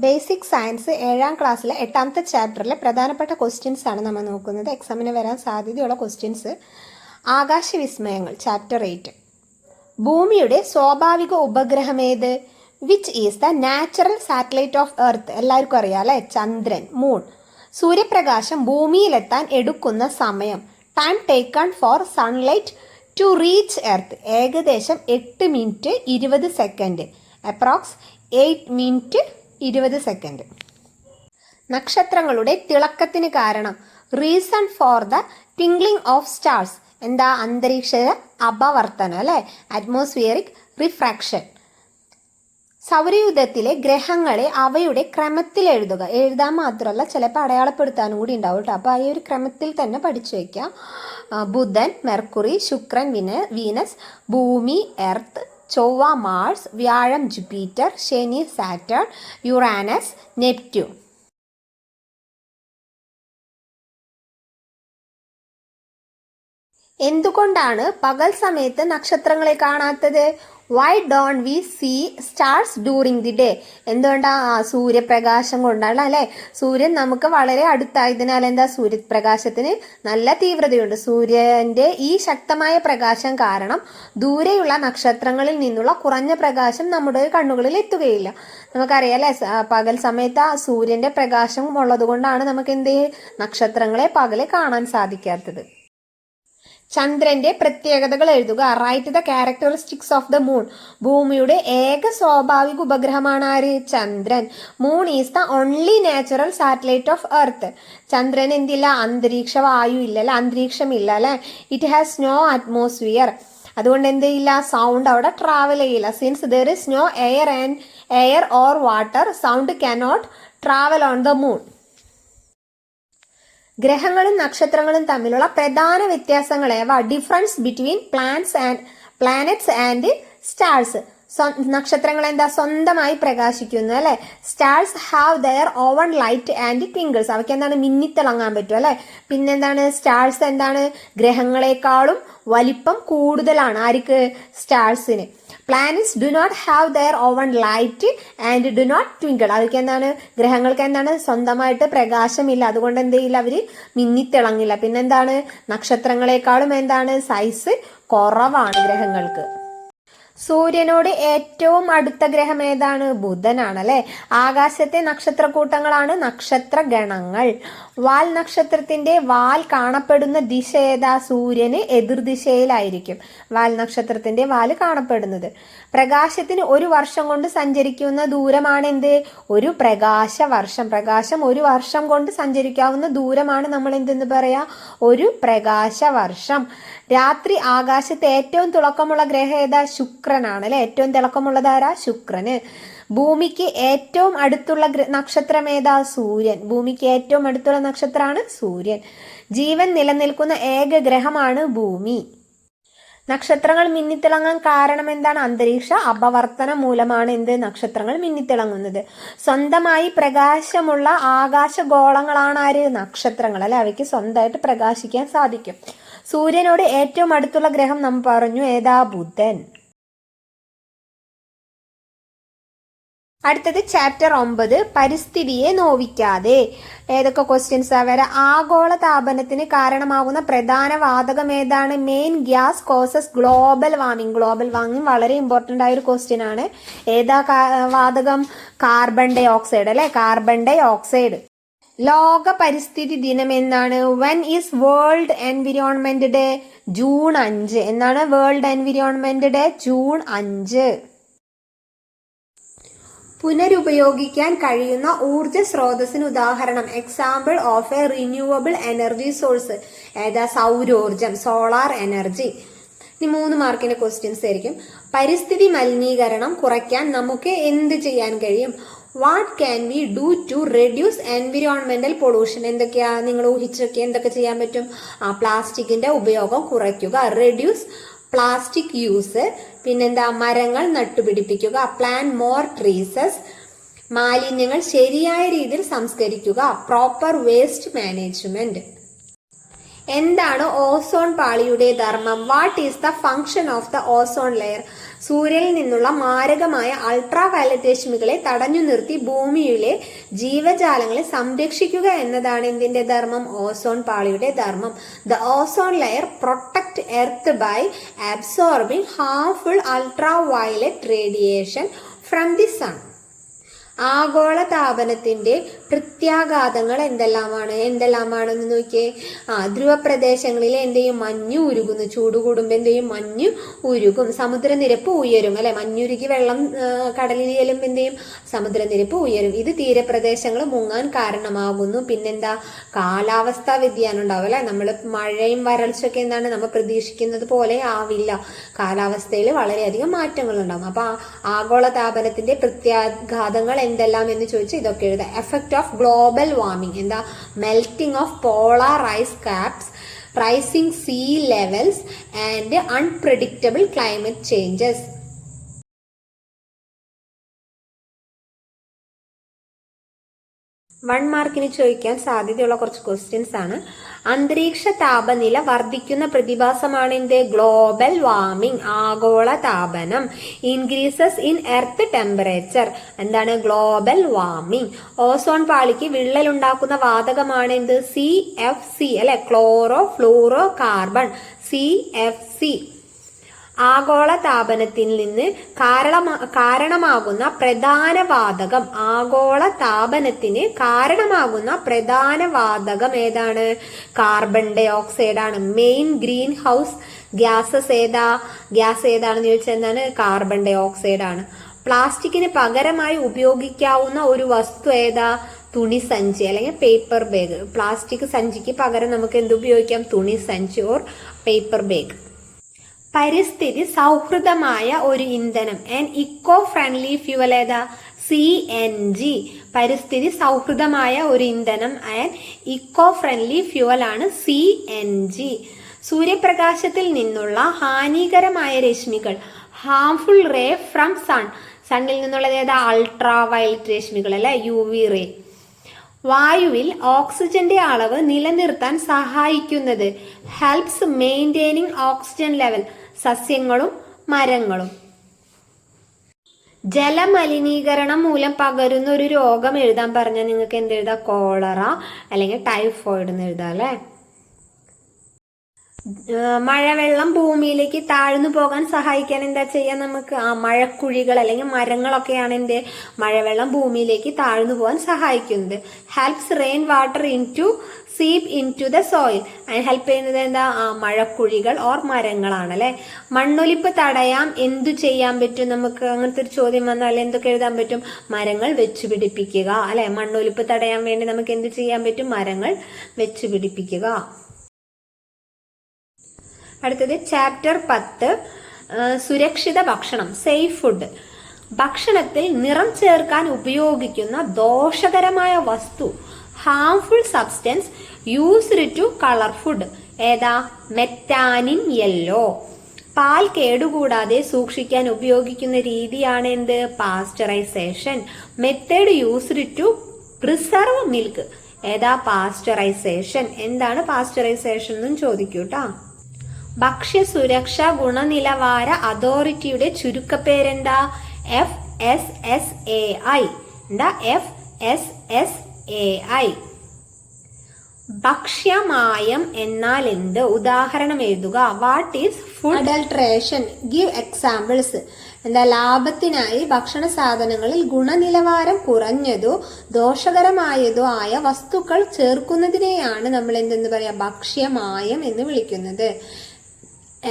Basic science 7ാം ക്ലാസ്സിലെ 8ാമത്തെ ചാപ്റ്ററിലെ പ്രധാനപ്പെട്ട questions ആണ് നമ്മൾ നോക്കുന്നത്. എക്സാമിന് വരാൻ സാധ്യതയുള്ള ക്വസ്റ്റ്യൻസ്. ആകാശവിസ്മയങ്ങൾ ചാപ്റ്റർ 8. ഭൂമിയുടെ സ്വാഭാവിക ഉപഗ്രഹം ഏത്? Which is the natural satellite of earth? എല്ലാവർക്കും അറിയാം അല്ലേ, ചന്ദ്രൻ, മൂൺ. സൂര്യപ്രകാശം ഭൂമിയിലെത്താൻ എടുക്കുന്ന സമയം. Time taken for sunlight to reach earth. ഏകദേശം 8 minute 20 second. Approx 8 minute 20 second. നക്ഷത്രങ്ങളുടെ തിളക്കത്തിന് കാരണം. Reason for the twinkling of stars. എന്താ? അന്തരീക്ഷ അപവർത്തനം അല്ലെ, അറ്റ്മോസ്ഫിയറിക് റിഫ്രാക്ഷൻ. സൗരയൂഥത്തിലെ ഗ്രഹങ്ങളെ അവയുടെ ക്രമത്തിൽ എഴുതുക. എഴുതാൻ മാത്രമല്ല, ചിലപ്പോൾ അടയാളപ്പെടുത്താനും കൂടി ഉണ്ടാവും കേട്ടോ. അപ്പോൾ ഈ ഒരു ക്രമത്തിൽ തന്നെ പഠിച്ചു വയ്ക്കാം. ബുധൻ, മെർക്കുറി, ശുക്രൻ, വീനസ്, ഭൂമി, എർത്ത്, ചൊവ്വ, മാർസ്, വ്യാഴം, ജുപ്പിറ്റർ, ശനി, സാറ്റേൺ, യുറാനസ്, നെപ്റ്റ്യൂൺ. എന്തുകൊണ്ടാണ് പകൽ സമയത്ത് നക്ഷത്രങ്ങളെ കാണാത്തത്? Why don't we see stars during the day? എന്തുകൊണ്ടാ? സൂര്യപ്രകാശം കൊണ്ടാണ് അല്ലെ. സൂര്യൻ നമുക്ക് വളരെ അടുത്തായതിനാൽ എന്താ, സൂര്യപ്രകാശത്തിന് നല്ല തീവ്രതയുണ്ട്. സൂര്യന്റെ ഈ ശക്തമായ പ്രകാശം കാരണം ദൂരെയുള്ള നക്ഷത്രങ്ങളിൽ നിന്നുള്ള കുറഞ്ഞ പ്രകാശം നമ്മുടെ കണ്ണുകളിൽ എത്തുകയില്ല. നമുക്കറിയാം അല്ലെ, പകൽ സമയത്ത് ആ സൂര്യന്റെ പ്രകാശം ഉള്ളത് കൊണ്ടാണ് നമുക്ക് നക്ഷത്രങ്ങളെ പകലെ കാണാൻ സാധിക്കാത്തത്. ചന്ദ്രന്റെ പ്രത്യേകതകൾ എഴുതുക. Write the characteristics of the moon. ഭൂമിയുടെ ഏക സ്വാഭാവിക ഉപഗ്രഹമാണ് ആര്? ചന്ദ്രൻ. Moon is the only natural satellite of earth. ചന്ദ്രൻ എന്തില്ല? അന്തരീക്ഷ വായു ഇല്ല അല്ലെ, അന്തരീക്ഷമില്ല അല്ലെ. It has no atmosphere. അതുകൊണ്ട് എന്ത് ചെയ്യില്ല? സൗണ്ട് അവിടെ ട്രാവൽ ചെയ്യില്ല. Since there is no air or water, sound cannot travel on the moon. ഗ്രഹങ്ങളും നക്ഷത്രങ്ങളും തമ്മിലുള്ള പ്രധാന വ്യത്യാസങ്ങൾ ഏവ? Difference between planets and stars. നക്ഷത്രങ്ങൾ എന്താ? സ്വന്തമായി പ്രകാശിക്കുന്നു അല്ലെ. Stars have their own light and twinkles. അവയ്ക്ക് എന്താണ്? മിന്നിത്തിളങ്ങാൻ പറ്റും അല്ലെ. പിന്നെന്താണ്? സ്റ്റാർസ് എന്താണ്? ഗ്രഹങ്ങളെക്കാളും വലിപ്പം കൂടുതലാണ്. ആർക്ക്? സ്റ്റാർസിന്. Planets do not have their own light and do not twinkle. അവർക്ക് എന്താണ്? ഗ്രഹങ്ങൾക്ക് എന്താണ്? സ്വന്തമായിട്ട് പ്രകാശമില്ല. അതുകൊണ്ട് എന്ത് ചെയ്യില്ല? അവര് മിന്നിത്തിളങ്ങില്ല. പിന്നെന്താണ്? നക്ഷത്രങ്ങളെക്കാളും എന്താണ്? സൈസ് കുറവാണ് ഗ്രഹങ്ങൾക്ക്. സൂര്യനോട് ഏറ്റവും അടുത്ത ഗ്രഹം ഏതാണ്? ബുധനാണ് അല്ലെ. ആകാശത്തെ നക്ഷത്രക്കൂട്ടങ്ങളാണ് നക്ഷത്രഗണങ്ങൾ. വാൽ നക്ഷത്രത്തിന്റെ വാൽ കാണപ്പെടുന്ന ദിശ ഏതാ? സൂര്യന് എതിർദിശയിലായിരിക്കും വാൽ നക്ഷത്രത്തിന്റെ വാല് കാണപ്പെടുന്നത്. പ്രകാശത്തിന് 1 വർഷം കൊണ്ട് സഞ്ചരിക്കുന്ന ദൂരമാണ് എന്ത്? ഒരു പ്രകാശവർഷം. പ്രകാശം 1 വർഷം കൊണ്ട് സഞ്ചരിക്കാവുന്ന ദൂരമാണ് നമ്മൾ എന്തെന്ന് പറയാ? ഒരു പ്രകാശവർഷം. രാത്രി ആകാശത്ത് ഏറ്റവും തിളക്കമുള്ള ഗ്രഹം ഏതാ? ശുക്രനാണ് അല്ലെ. ഏറ്റവും തിളക്കമുള്ളതാരാ? ശുക്രന്. ഭൂമിക്ക് ഏറ്റവും അടുത്തുള്ള നക്ഷത്രം ഏതാ? സൂര്യൻ. ഭൂമിക്ക് ഏറ്റവും അടുത്തുള്ള നക്ഷത്രമാണ് സൂര്യൻ. ജീവൻ നിലനിൽക്കുന്ന ഏക ഗ്രഹമാണ് ഭൂമി. നക്ഷത്രങ്ങൾ മിന്നിത്തിളങ്ങാൻ കാരണം എന്താണ്? അന്തരീക്ഷ അപവർത്തനം മൂലമാണ് എന്ത്? നക്ഷത്രങ്ങൾ മിന്നിത്തിളങ്ങുന്നത്. സ്വന്തമായി പ്രകാശമുള്ള ആകാശഗോളങ്ങളാണ് ആര്? നക്ഷത്രങ്ങൾ അല്ലെ. അവയ്ക്ക് സ്വന്തമായിട്ട് പ്രകാശിക്കാൻ സാധിക്കും. സൂര്യനോട് ഏറ്റവും അടുത്തുള്ള ഗ്രഹം നമ്മൾ പറഞ്ഞു ഏതാ? ബുധൻ. അടുത്തത് ചാപ്റ്റർ 9, പരിസ്ഥിതിയെ നോവിക്കാതെ. ഏതൊക്കെ ക്വസ്റ്റ്യൻസാ വരെ? ആഗോള താപനത്തിന് കാരണമാകുന്ന പ്രധാന വാതകം ഏതാണ്? Main gas causes global warming. Global warming വളരെ ഇമ്പോർട്ടന്റ് ആയ ഒരു ക്വസ്റ്റ്യൻ ആണ്. ഏതാ വാതകം? കാർബൺ ഡൈ ഓക്സൈഡ് അല്ലെ. Carbon dioxide. ലോക പരിസ്ഥിതി ദിനം എന്നാണ്? When is world environment day? June 5 എന്നാണ് വേൾഡ് എൻവിറോൺമെന്റ് ഡേ. ജൂൺ 5. പുനരുപയോഗിക്കാൻ കഴിയുന്ന ഊർജ സ്രോതസ്സിന് ഉദാഹരണം. Example of a renewable energy source ഏതാ? സൗരോർജം, സോളാർ എനർജി. ഇനി 3 മാർക്കിന്റെ ക്വസ്റ്റ്യൻസ് ആയിരിക്കും. പരിസ്ഥിതി മലിനീകരണം കുറയ്ക്കാൻ നമുക്ക് എന്ത് ചെയ്യാൻ കഴിയും? What can we do to reduce environmental pollution? എന്തൊക്കെയാ നിങ്ങൾ ഊഹിച്ചൊക്കെ എന്തൊക്കെ ചെയ്യാൻ പറ്റും? പ്ലാസ്റ്റിക്കിന്റെ ഉപയോഗം കുറയ്ക്കുക, റെഡ്യൂസ് പ്ലാസ്റ്റിക് യൂസ്. പിന്നെന്താ? മരങ്ങൾ നട്ടുപിടിപ്പിക്കുക, പ്ലാൻ മോർ ട്രീസസ്. മാലിന്യങ്ങൾ ശരിയായ രീതിയിൽ സംസ്കരിക്കുക, പ്രോപ്പർ വേസ്റ്റ് മാനേജ്മെന്റ്. എന്താണ് ഓസോൺ പാളിയുടെ ധർമ്മം? What is the function of the ozone layer? സൂര്യനിൽ നിന്നുള്ള മാരകമായ അൾട്രാ വയലറ്റ് രശ്മികളെ തടഞ്ഞു നിർത്തി ഭൂമിയിലെ ജീവജാലങ്ങളെ സംരക്ഷിക്കുക എന്നതാണ് എന്തിന്റെ ധർമ്മം? ഓസോൺ പാളിയുടെ ധർമ്മം. The ozone layer protect earth by absorbing harmful ultra violet radiation from the sun. ആഗോളതാപനത്തിന്റെ പ്രത്യാഘാതങ്ങൾ എന്തെല്ലാമാണെന്ന് നോക്കിയേ. ധ്രുവ പ്രദേശങ്ങളിൽ എന്തെയും മഞ്ഞ് ഉരുകുന്നു. ചൂട് കൂടുമ്പോൾ എന്തെയും മഞ്ഞ് ഉരുകും. സമുദ്രനിരപ്പ് ഉയരും അല്ലെ. മഞ്ഞുരുകി വെള്ളം കടലിൽ ചെല്ലുമ്പോൾ എന്തെയും സമുദ്രനിരപ്പ് ഉയരും. ഇത് തീരപ്രദേശങ്ങൾ മുങ്ങാൻ കാരണമാകുന്നു. പിന്നെന്താ? കാലാവസ്ഥാ വ്യതിയാനം ഉണ്ടാവും അല്ലെ. നമ്മൾ മഴയും വരൾച്ചയൊക്കെ എന്താണ് നമ്മൾ പ്രതീക്ഷിക്കുന്നത് പോലെ ആവില്ല. കാലാവസ്ഥയിൽ വളരെയധികം മാറ്റങ്ങൾ ഉണ്ടാവും. അപ്പൊ ആഗോളതാപനത്തിന്റെ പ്രത്യാഘാതങ്ങൾ എന്തെല്ലാം എന്ന് ചോദിച്ചാൽ ഇതൊക്കെ എഴുതാം. എഫക്ട് ഓഫ് ഗ്ലോബൽ വാർമിംഗ് എന്താ? Melting of polar ice caps, rising sea levels and unpredictable climate changes. 1 മാർക്കിന് ചോദിക്കാൻ സാധ്യതയുള്ള കുറച്ച് ക്വസ്റ്റ്യൻസ് ആണ്. അന്തരീക്ഷ താപനില വർദ്ധിക്കുന്ന പ്രതിഭാസമാണ് എന്ത്? ഗ്ലോബൽ വാർമിംഗ്, ആഗോള താപനം. ഇൻക്രീസസ് ഇൻ എർത്ത് ടെമ്പറേച്ചർ എന്താണ്? Global warming. ഓസോൺ പാളിക്ക് വിള്ളൽ ഉണ്ടാക്കുന്ന വാതകമാണ് എന്ത്? CFC അല്ലെ, ക്ലോറോ ഫ്ലൂറോ കാർബൺ, CFC. ആഗോള താപനത്തിൽ നിന്ന് കാരണമാകുന്ന പ്രധാന വാതകം, ആഗോള താപനത്തിന് കാരണമാകുന്ന പ്രധാന വാതകം ഏതാണ്? കാർബൺ ഡൈ ഓക്സൈഡ് ആണ്. മെയിൻ ഗ്രീൻ ഹൗസ് ഗ്യാസ് ഏതാണെന്ന് ചോദിച്ചാൽ എന്താണ്? കാർബൺ ഡൈ ഓക്സൈഡ് ആണ്. പ്ലാസ്റ്റിക്കിന് പകരമായി ഉപയോഗിക്കാവുന്ന ഒരു വസ്തു ഏതാ? തുണി സഞ്ചി അല്ലെങ്കിൽ പേപ്പർ ബാഗ്. പ്ലാസ്റ്റിക് സഞ്ചിക്ക് പകരം നമുക്ക് എന്ത് ഉപയോഗിക്കാം? തുണി സഞ്ചി ഓർ പേപ്പർ ബാഗ്. പരിസ്ഥിതി സൗഹൃദമായ ഒരു ഇന്ധനം, ഇക്കോ ഫ്രണ്ട്ലി ഫ്യൂവൽ ഏതാ? CNG. പരിസ്ഥിതി സൗഹൃദമായ ഒരു ഇന്ധനം ഇക്കോ ഫ്രണ്ട്ലി ഫ്യൂവൽ ആണ് CNG. സൂര്യപ്രകാശത്തിൽ നിന്നുള്ള ഹാനികരമായ രശ്മികൾ, ഹാർംഫുൾ റേ ഫ്രം സൺ. സണ്ണിൽ നിന്നുള്ളത് ഏതാ? അൾട്രാ വയലറ്റ് രശ്മികൾ അല്ലെ, UV റേ. വായുവിൽ ഓക്സിജന്റെ അളവ് നിലനിർത്താൻ സഹായിക്കുന്നത്, ഹെൽപ്സ് മെയിൻറ്റെയിനിങ് ഓക്സിജൻ ലെവൽ, സസ്യങ്ങളും മരങ്ങളും. ജലമലിനീകരണം മൂലം പകരുന്ന ഒരു രോഗം എഴുതാൻ പറഞ്ഞാൽ നിങ്ങൾക്ക് എന്തെഴുതാം? കോളറ അല്ലെങ്കിൽ ടൈഫോയിഡ് എന്ന് എഴുതാം അല്ലെ. മഴവെള്ളം ഭൂമിയിലേക്ക് താഴ്ന്നു പോകാൻ സഹായിക്കാൻ എന്താ ചെയ്യാൻ നമുക്ക്? മഴക്കുഴികൾ അല്ലെങ്കിൽ മരങ്ങളൊക്കെയാണ് എന്ത്? മഴവെള്ളം ഭൂമിയിലേക്ക് താഴ്ന്നു പോകാൻ സഹായിക്കുന്നത്. Helps rain water seep into the soil. അതിന് ഹെൽപ്പ് ചെയ്യുന്നത് എന്താ? മഴക്കുഴികൾ ഓർ മരങ്ങളാണ് അല്ലെ. മണ്ണൊലിപ്പ് തടയാൻ എന്തു ചെയ്യാൻ പറ്റും നമുക്ക്? അങ്ങനത്തെ ഒരു ചോദ്യം വന്നാൽ എന്തൊക്കെ എഴുതാൻ പറ്റും? മരങ്ങൾ വെച്ചുപിടിപ്പിക്കുക അല്ലെ. മണ്ണൊലിപ്പ് തടയാൻ വേണ്ടി നമുക്ക് എന്ത് ചെയ്യാൻ പറ്റും? മരങ്ങൾ വെച്ചുപിടിപ്പിക്കുക. അടുത്തത് ചാപ്റ്റർ 10, സുരക്ഷിത ഭക്ഷണം, സേഫ് ഫുഡ്. ഭക്ഷണത്തിൽ നിറം ചേർക്കാൻ ഉപയോഗിക്കുന്ന ദോഷകരമായ വസ്തു, harmful substance used to colour food ഏതാ? Metanil yellow. പാൽ കേടുകൂടാതെ സൂക്ഷിക്കാൻ ഉപയോഗിക്കുന്ന രീതിയാണ് എന്ത്? Pasteurisation. Method used to preserve milk ഏതാ? പാസ്ചറൈസേഷൻ. എന്താണ് പാസ്ചറൈസേഷൻ എന്നും ചോദിക്കൂട്ടാ. ഭക്ഷ്യസുരക്ഷാ ഗുണനിലവാര അതോറിറ്റിയുടെ ചുരുക്കപ്പേരെന്താ? FSSAI. എന്താ? FSSAI. ഭക്ഷ്യമായം എന്നാൽ എന്ത്? ഉദാഹരണം എഴുതുക. What is food adulteration? Give examples. എന്താ? ലാഭത്തിനായി ഭക്ഷണ സാധനങ്ങളിൽ ഗുണനിലവാരം കുറഞ്ഞതോ ദോഷകരമായതോ ആയ വസ്തുക്കൾ ചേർക്കുന്നതിനെയാണ് നമ്മൾ എന്തെന്ന് പറയാ? ഭക്ഷ്യമായം എന്ന് വിളിക്കുന്നത്.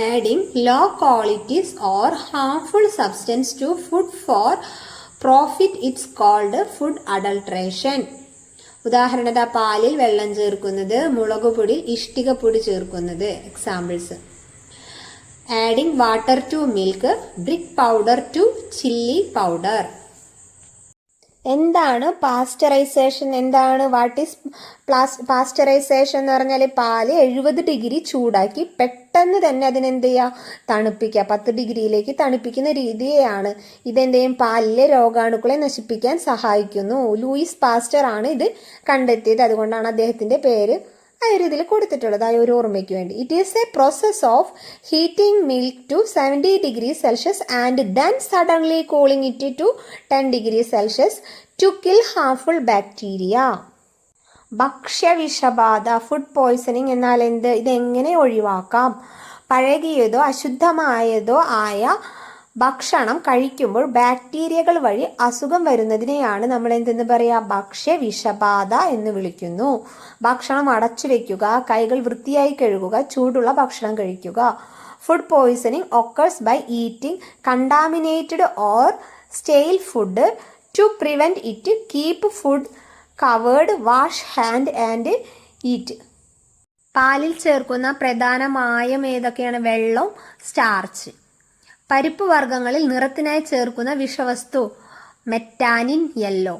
Adding low qualities or harmful substance to food for profit, it's called food adulteration. ഉദാഹരണ പാലിൽ വെള്ളം ചേർക്കുന്നത്, മുളകുപൊടി ഇഷ്ടികപ്പൊടി ചേർക്കുന്നത്. Examples: adding water to milk, brick powder to chili powder. എന്താണ് പാസ്ചറൈസേഷൻ? എന്താണ്? വാട്ട് ഈസ് പാസ്ചറൈസേഷൻ എന്ന് പറഞ്ഞാൽ പാല് 70 ഡിഗ്രി ചൂടാക്കി പെട്ടെന്ന് തന്നെ അതിനെന്ത് ചെയ്യുക? തണുപ്പിക്കുക. 10 ഡിഗ്രിയിലേക്ക് തണുപ്പിക്കുന്ന രീതിയാണ്. ഇതെന്ത് ചെയ്യും? പാലിലെ രോഗാണുക്കളെ നശിപ്പിക്കാൻ സഹായിക്കുന്നു. ലൂയിസ് പാസ്റ്റർ ആണ് ഇത് കണ്ടെത്തിയത്. അതുകൊണ്ടാണ് അദ്ദേഹത്തിന്റെ പേര് ആ ഒരു ഇതിൽ കൊടുത്തിട്ടുള്ളത്, ആ ഒരു ഓർമ്മയ്ക്ക് വേണ്ടി. It is a process of heating milk to 70 degree Celsius and then suddenly cooling it to 10 degree Celsius to kill harmful bacteria. ഭക്ഷ്യവിഷബാധ, ഫുഡ് പോയ്സണിങ് എന്നാൽ എന്ത്? ഇതെങ്ങനെ ഒഴിവാക്കാം? പഴകിയതോ അശുദ്ധമായതോ ആയ ഭക്ഷണം കഴിക്കുമ്പോൾ ബാക്ടീരിയകൾ വഴി അസുഖം വരുന്നതിനെയാണ് നമ്മൾ എന്തെന്ന് പറയുക? ഭക്ഷ്യവിഷബാധ എന്ന് വിളിക്കുന്നു. ഭക്ഷണം അടച്ചു വെക്കുക, കൈകൾ വൃത്തിയായി കഴുകുക, ചൂടുള്ള ഭക്ഷണം കഴിക്കുക. Food poisoning occurs by eating contaminated or stale food. To prevent it, keep food covered, wash hand and eat. പാലിൽ ചേർക്കുന്ന പ്രധാന മായം ഏതൊക്കെയാണ്? വെള്ളം, സ്റ്റാർച്ച്. പരിപ്പ് വർഗ്ഗങ്ങളിൽ നിറത്തിനായി ചേർക്കുന്ന വിഷവസ്തു മെറ്റാനിൻ, യെല്ലോ.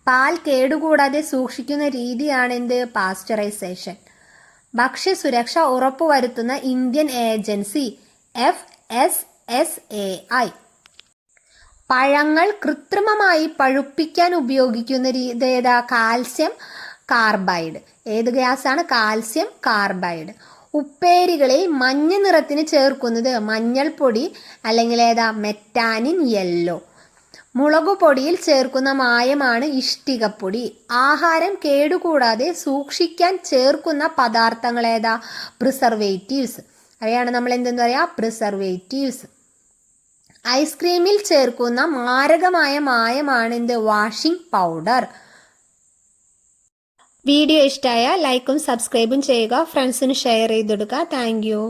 പാൽ കേടുകൂടാതെ സൂക്ഷിക്കുന്ന രീതിയാണ് എന്ത്? പാസ്ചറൈസേഷൻ. ഭക്ഷ്യസുരക്ഷ ഉറപ്പുവരുത്തുന്ന ഇന്ത്യൻ ഏജൻസി FSSAI. പഴങ്ങൾ കൃത്രിമമായി പഴുപ്പിക്കാൻ ഉപയോഗിക്കുന്ന ഏതാ? Calcium carbide. ഏത് ഗ്യാസാണ്? Calcium carbide. ഉപ്പേരികളിൽ മഞ്ഞ നിറത്തിന് ചേർക്കുന്നത് മഞ്ഞൾപ്പൊടി അല്ലെങ്കിൽ ഏതാ? Metanil, yellow. മുളകുപൊടിയിൽ ചേർക്കുന്ന മായമാണ് ഇഷ്ടികപ്പൊടി. ആഹാരം കേടുകൂടാതെ സൂക്ഷിക്കാൻ ചേർക്കുന്ന പദാർത്ഥങ്ങൾ ഏതാ? പ്രിസർവേറ്റീവ്സ്. അവയാണ് നമ്മൾ എന്തെന്ന് പറയാ? പ്രിസർവേറ്റീവ്സ്. ഐസ്ക്രീമിൽ ചേർക്കുന്ന മാരകമായ മായമാണ് എന്ത്? Washing powder. വീഡിയോ ഇഷ്ടമായ ലൈക്കും സബ്സ്ക്രൈബും ചെയ്യുക, ഫ്രണ്ട്സിന് ഷെയർ ചെയ്ത് കൊടുക്കുക. Thank you.